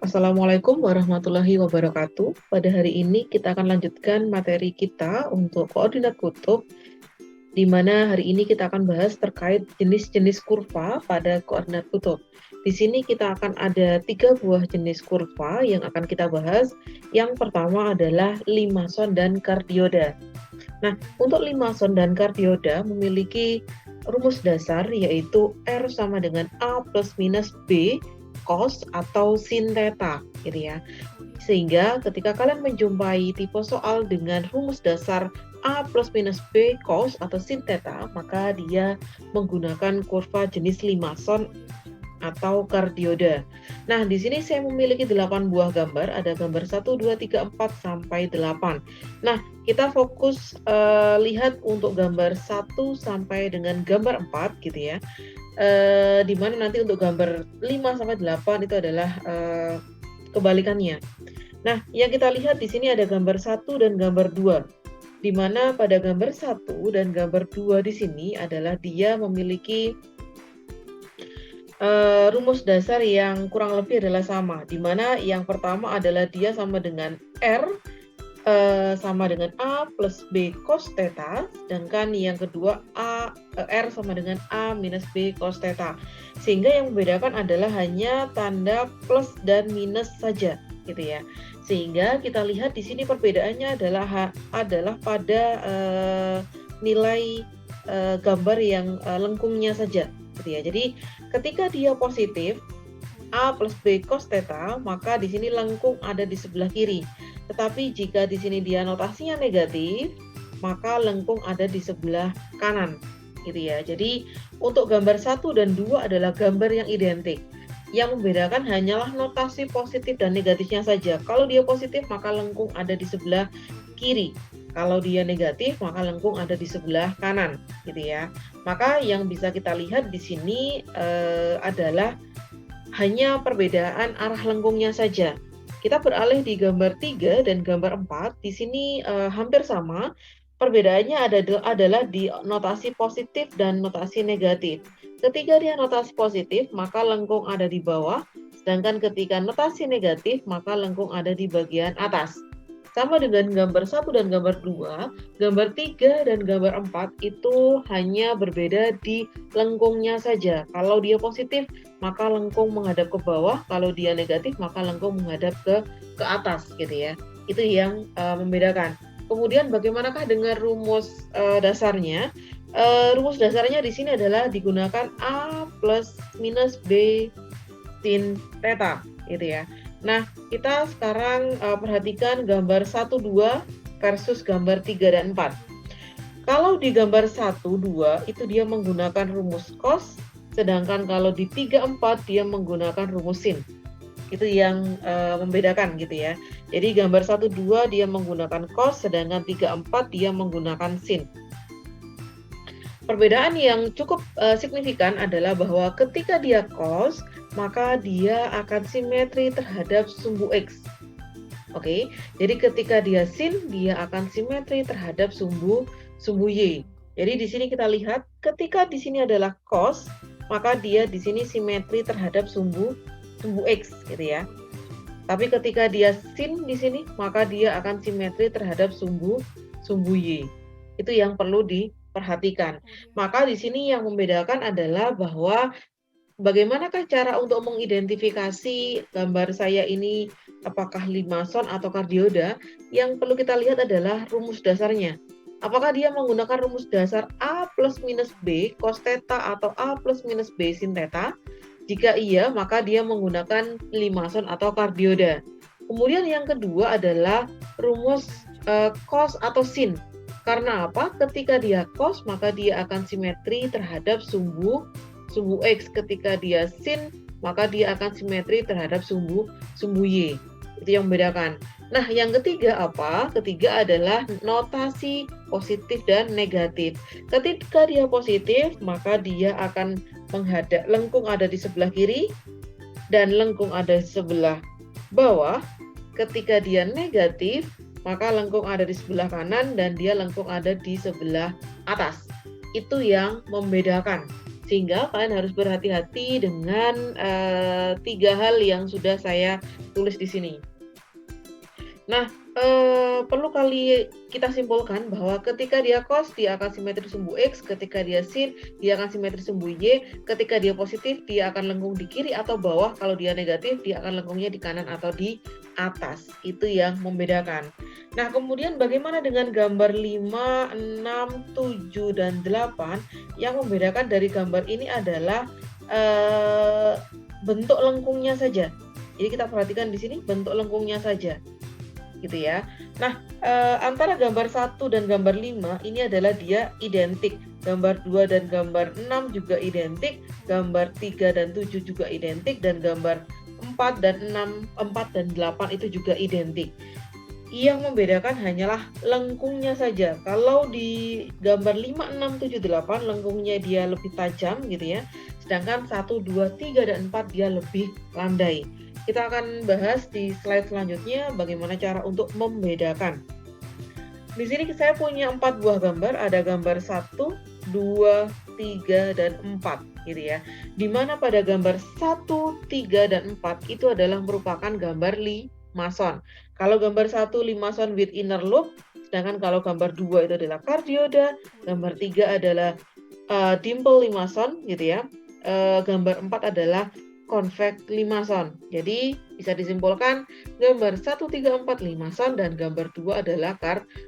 Assalamualaikum warahmatullahi wabarakatuh. Pada hari ini kita akan lanjutkan materi kita untuk koordinat kutub, di mana hari ini kita akan bahas terkait jenis-jenis kurva pada koordinat kutub. Di sini kita akan ada 3 buah jenis kurva yang akan kita bahas. Yang pertama adalah limason dan kardioda. Nah, untuk limason dan kardioda memiliki rumus dasar yaitu R sama dengan A plus minus B cos atau sin theta, gitu ya. Sehingga ketika kalian menjumpai tipe soal dengan rumus dasar A plus minus B cos atau sin theta, maka dia menggunakan kurva jenis limason atau kardioda. Nah, di sini saya memiliki 8 buah gambar, ada gambar 1, 2, 3, 4, sampai 8. Nah, kita fokus lihat untuk gambar 1 sampai dengan gambar 4 gitu ya. Di mana nanti untuk gambar 5 sampai 8 itu adalah kebalikannya. Nah, yang kita lihat di sini ada gambar 1 dan gambar 2. Di mana pada gambar 1 dan gambar 2 di sini adalah dia memiliki rumus dasar yang kurang lebih adalah sama, di mana yang pertama adalah dia sama dengan R sama dengan A plus B cos theta, sedangkan yang kedua R sama dengan A minus B cos theta. Sehingga yang membedakan adalah hanya tanda plus dan minus saja, gitu ya. Sehingga kita lihat di sini perbedaannya adalah pada nilai gambar yang lengkungnya saja, gitu ya. Jadi ketika dia positif A plus B cos theta, maka di sini lengkung ada di sebelah kiri. Tetapi jika di sini dia notasinya negatif, maka lengkung ada di sebelah kanan, gitu ya. Jadi untuk gambar 1 dan 2 adalah gambar yang identik. Yang membedakan hanyalah notasi positif dan negatifnya saja. Kalau dia positif, maka lengkung ada di sebelah kiri. Kalau dia negatif, maka lengkung ada di sebelah kanan, gitu ya. Maka yang bisa kita lihat di sini adalah hanya perbedaan arah lengkungnya saja. Kita beralih di gambar 3 dan gambar 4. Di sini hampir sama. Perbedaannya adalah di notasi positif dan notasi negatif. Ketika dia notasi positif, maka lengkung ada di bawah. Sedangkan ketika notasi negatif, maka lengkung ada di bagian atas. Sama dengan gambar 1 dan gambar 2, gambar 3 dan gambar 4 itu hanya berbeda di lengkungnya saja. Kalau dia positif, maka lengkung menghadap ke bawah. Kalau dia negatif, maka lengkung menghadap ke atas, gitu ya. Itu yang membedakan. Kemudian bagaimanakah dengan rumus dasarnya? Rumus dasarnya di sini adalah digunakan A plus minus B sin theta, gitu ya. Nah, kita sekarang perhatikan gambar 1, 2 versus gambar 3 dan 4. Kalau di gambar 1, 2 itu dia menggunakan rumus cos, sedangkan kalau di 3, 4 dia menggunakan rumus sin. Itu yang membedakan gitu ya. Jadi gambar 1, 2 dia menggunakan cos, sedangkan 3, 4 dia menggunakan sin. Perbedaan yang cukup signifikan adalah bahwa ketika dia cos, maka dia akan simetri terhadap sumbu X. Oke, jadi ketika dia sin, dia akan simetri terhadap sumbu Y. Jadi di sini kita lihat, ketika di sini adalah cos, maka dia di sini simetri terhadap sumbu X, gitu ya. Tapi ketika dia sin di sini, maka dia akan simetri terhadap sumbu Y. Itu yang perlu diperhatikan. Maka di sini yang membedakan adalah bahwa bagaimanakah cara untuk mengidentifikasi gambar saya ini apakah limason atau kardioda? Yang perlu kita lihat adalah rumus dasarnya. Apakah dia menggunakan rumus dasar A plus minus B cos theta atau A plus minus B sin theta? Jika iya, maka dia menggunakan limason atau kardioda. Kemudian yang kedua adalah rumus cos atau sin. Karena apa? Ketika dia cos, maka dia akan simetri terhadap sumbu X. Ketika dia sin, maka dia akan simetri terhadap sumbu Y. Itu yang membedakan. Nah, yang ketiga apa? Ketiga adalah notasi positif dan negatif. Ketika dia positif, maka dia akan menghadap lengkung ada di sebelah kiri dan lengkung ada di sebelah bawah. Ketika dia negatif, maka lengkung ada di sebelah kanan dan dia lengkung ada di sebelah atas. Itu yang membedakan. Sehingga kalian harus berhati-hati dengan 3 hal yang sudah saya tulis di sini. Nah, perlu kita simpulkan bahwa ketika dia cos, dia akan simetri sumbu X, ketika dia sin, dia akan simetri sumbu Y, ketika dia positif, dia akan lengkung di kiri atau bawah, kalau dia negatif, dia akan lengkungnya di kanan atau di atas. Itu yang membedakan. Nah, kemudian bagaimana dengan gambar 5, 6, 7, dan 8? Yang membedakan dari gambar ini adalah bentuk lengkungnya saja. Jadi kita perhatikan di sini bentuk lengkungnya saja. Gitu ya. Nah, antara gambar 1 dan gambar 5 ini adalah dia identik. Gambar 2 dan gambar 6 juga identik, gambar 3 dan 7 juga identik, dan gambar 4 dan 6, 4 dan 8 itu juga identik. Yang membedakan hanyalah lengkungnya saja. Kalau di gambar 5, 6, 7, 8 lengkungnya dia lebih tajam gitu ya. Sedangkan 1, 2, 3, dan 4 dia lebih landai. Kita akan bahas di slide selanjutnya bagaimana cara untuk membedakan. Di sini saya punya 4 buah gambar, ada gambar 1, 2, 3, dan 4 gitu ya. Dimana pada gambar 1, 3, dan 4 itu adalah merupakan gambar limason. Kalau gambar 1 limason with inner loop, sedangkan kalau gambar 2 itu adalah cardioida, gambar 3 adalah dimple limason gitu ya. Gambar 4 adalah convex limason. Jadi bisa disimpulkan gambar 1, 3, 4 limason dan gambar 2 adalah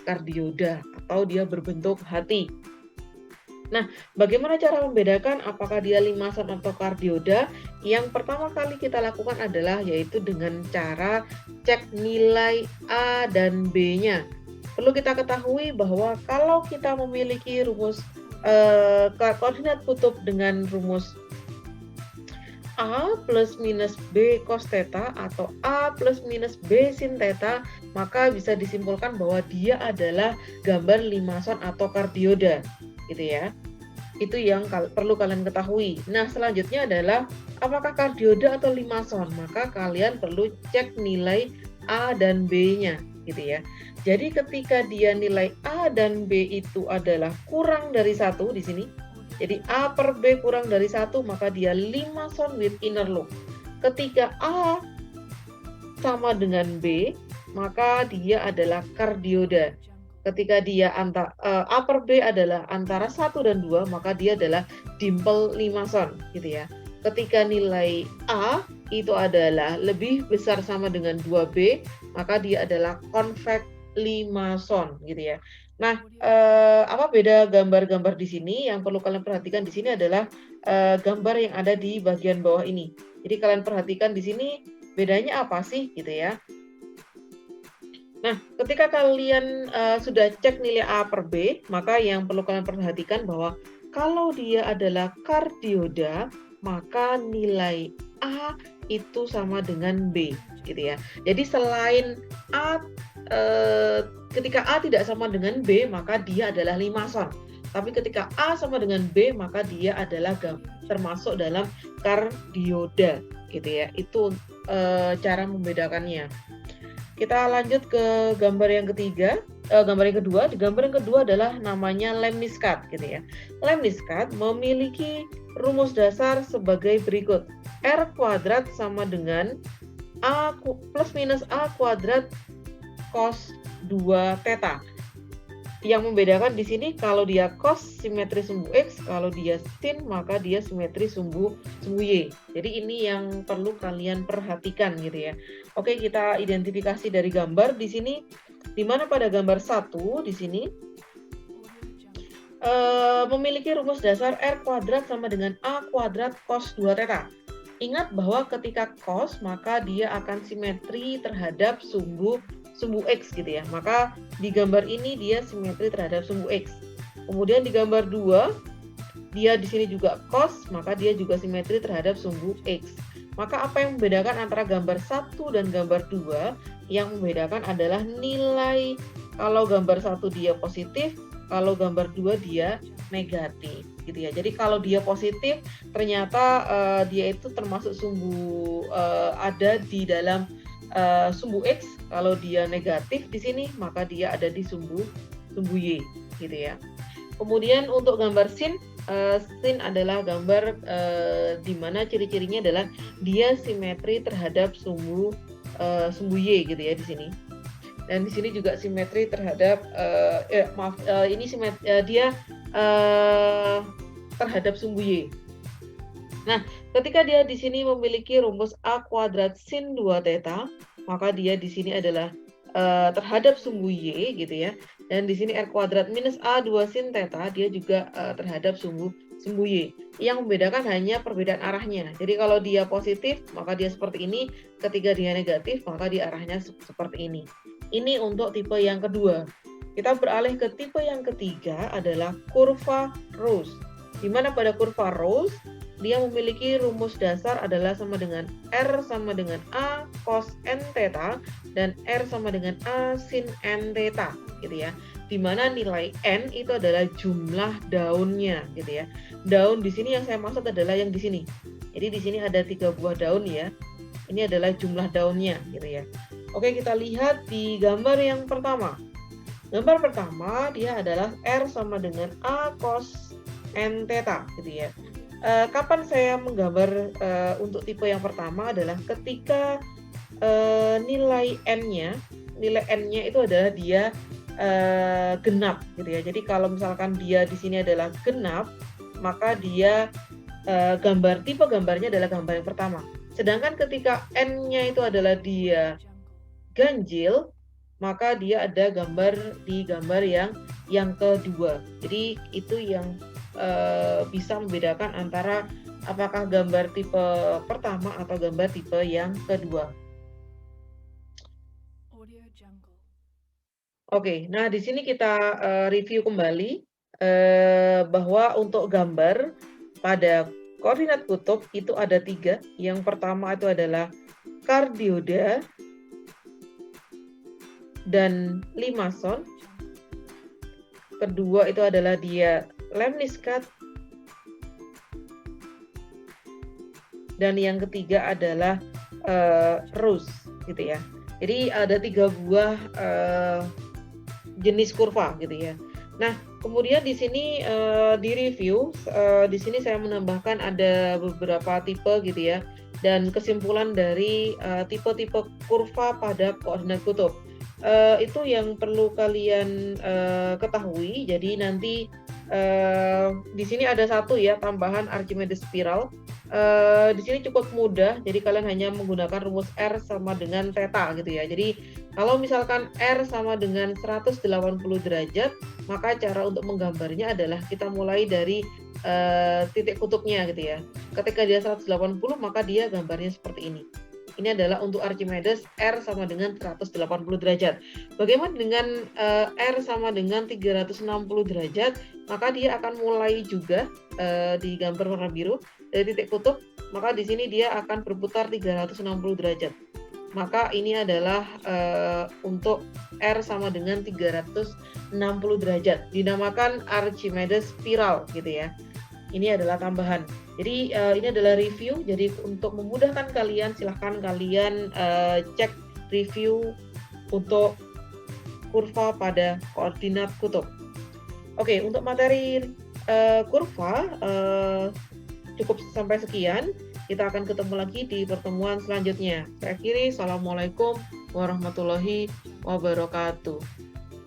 cardioida atau dia berbentuk hati. Nah, bagaimana cara membedakan apakah dia limason atau cardioida? Yang pertama kali kita lakukan adalah yaitu dengan cara cek nilai A dan B-nya. Perlu kita ketahui bahwa kalau kita memiliki rumus koordinat kutub dengan rumus A plus minus B cos theta atau A plus minus B sin theta, maka bisa disimpulkan bahwa dia adalah gambar limason atau cardioida, gitu ya. Itu yang perlu kalian ketahui. Nah, selanjutnya adalah apakah cardioida atau limason, maka kalian perlu cek nilai A dan B-nya, gitu ya. Jadi ketika dia nilai A dan B itu adalah kurang dari 1 di sini, jadi A per B kurang dari 1, maka dia limason with inner loop. Ketika A sama dengan B, maka dia adalah cardioida. Ketika dia A per B adalah antara 1 dan 2, maka dia adalah dimple limason, gitu ya. Ketika nilai A itu adalah lebih besar sama dengan 2B, maka dia adalah convex limason, gitu ya. Nah, apa beda gambar-gambar di sini? Yang perlu kalian perhatikan di sini adalah gambar yang ada di bagian bawah ini. Jadi kalian perhatikan di sini bedanya apa sih, gitu ya. Nah, ketika kalian sudah cek nilai A per B, maka yang perlu kalian perhatikan bahwa kalau dia adalah cardioida, maka nilai A itu sama dengan B, gitu ya. Jadi selain A ketika A tidak sama dengan B, maka dia adalah limason. Tapi ketika A sama dengan B, maka dia adalah termasuk dalam cardioida, gitu ya. Itu cara membedakannya. Kita lanjut ke gambar yang ketiga, gambar yang kedua. Gambar yang kedua adalah namanya lemniscat, gitu ya. Lemniscat memiliki rumus dasar sebagai berikut. R kuadrat sama dengan A plus minus A kuadrat cos 2 theta. Yang membedakan di sini kalau dia cos simetri sumbu X, kalau dia sin maka dia simetri sumbu Y. Jadi ini yang perlu kalian perhatikan gitu ya. Oke, kita identifikasi dari gambar di sini, di mana pada gambar 1 di sini memiliki rumus dasar R kuadrat sama dengan A kuadrat cos 2 theta. Ingat bahwa ketika cos maka dia akan simetri terhadap sumbu X gitu ya. Maka di gambar ini dia simetri terhadap sumbu X. Kemudian di gambar 2 dia di sini juga cos, maka dia juga simetri terhadap sumbu X. Maka apa yang membedakan antara gambar 1 dan gambar 2? Yang membedakan adalah nilai. Kalau gambar 1 dia positif, kalau gambar 2 dia negatif gitu ya. Jadi kalau dia positif ternyata dia itu termasuk sumbu ada di dalam sumbu X. Kalau dia negatif di sini maka dia ada di sumbu Y gitu ya. Kemudian untuk gambar sin sin adalah gambar di mana ciri-cirinya adalah dia simetri terhadap sumbu Y gitu ya di sini. Dan di sini juga simetri terhadap dia terhadap sumbu Y. Nah, ketika dia di sini memiliki rumus A kuadrat sin 2 theta, maka dia di sini adalah terhadap sumbu Y gitu ya. Dan di sini R kuadrat minus A 2 sin theta, dia juga terhadap sumbu Y. Yang membedakan hanya perbedaan arahnya. Jadi kalau dia positif, maka dia seperti ini. Ketika dia negatif, maka dia arahnya seperti ini. Ini untuk tipe yang kedua. Kita beralih ke tipe yang ketiga adalah kurva Rose. Di mana pada kurva Rose, dia memiliki rumus dasar adalah sama dengan R sama dengan A cos n theta dan R sama dengan A sin n theta gitu ya. Di mana nilai n itu adalah jumlah daunnya gitu ya. Daun di sini yang saya maksud adalah yang di sini. Jadi di sini ada 3 buah daun ya. Ini adalah jumlah daunnya gitu ya. Oke, kita lihat di gambar yang pertama. Gambar pertama dia adalah R sama dengan A cos n theta gitu ya. Kapan saya menggambar untuk tipe yang pertama adalah ketika nilai n-nya itu adalah dia genap gitu ya. Jadi kalau misalkan dia di sini adalah genap, maka dia tipe gambarnya adalah gambar yang pertama. Sedangkan ketika n-nya itu adalah dia ganjil, maka dia ada di gambar yang kedua. Jadi itu yang bisa membedakan antara apakah gambar tipe pertama atau gambar tipe yang kedua. Oke, nah di sini kita review kembali bahwa untuk gambar pada koordinat kutub itu ada 3. Yang pertama itu adalah kardioda dan limason. Kedua itu adalah dia lemniskat. Dan yang ketiga adalah Rose gitu ya. Jadi ada 3 buah jenis kurva gitu ya. Nah, kemudian di sini di review di sini saya menambahkan ada beberapa tipe gitu ya. Dan kesimpulan dari tipe-tipe kurva pada koordinat kutub. Itu yang perlu kalian ketahui. Jadi nanti di sini ada satu ya tambahan Archimedes spiral. Di sini cukup mudah, jadi kalian hanya menggunakan rumus R sama dengan theta gitu ya. Jadi kalau misalkan R sama dengan 180 derajat, maka cara untuk menggambarnya adalah kita mulai dari titik kutubnya gitu ya. Ketika dia 180, maka dia gambarnya seperti ini. Ini adalah untuk Archimedes R sama dengan 180 derajat. Bagaimana dengan R sama dengan 360 derajat? Maka dia akan mulai juga di gambar warna biru dari titik kutub, maka di sini dia akan berputar 360 derajat. Maka ini adalah untuk R sama dengan 360 derajat. Dinamakan Archimedes spiral gitu ya. Ini adalah tambahan. Jadi ini adalah review. Jadi untuk memudahkan kalian, silahkan kalian cek review untuk kurva pada koordinat kutub. Oke, untuk materi kurva cukup sampai sekian. Kita akan ketemu lagi di pertemuan selanjutnya. Saya akhiri, Assalamualaikum warahmatullahi wabarakatuh.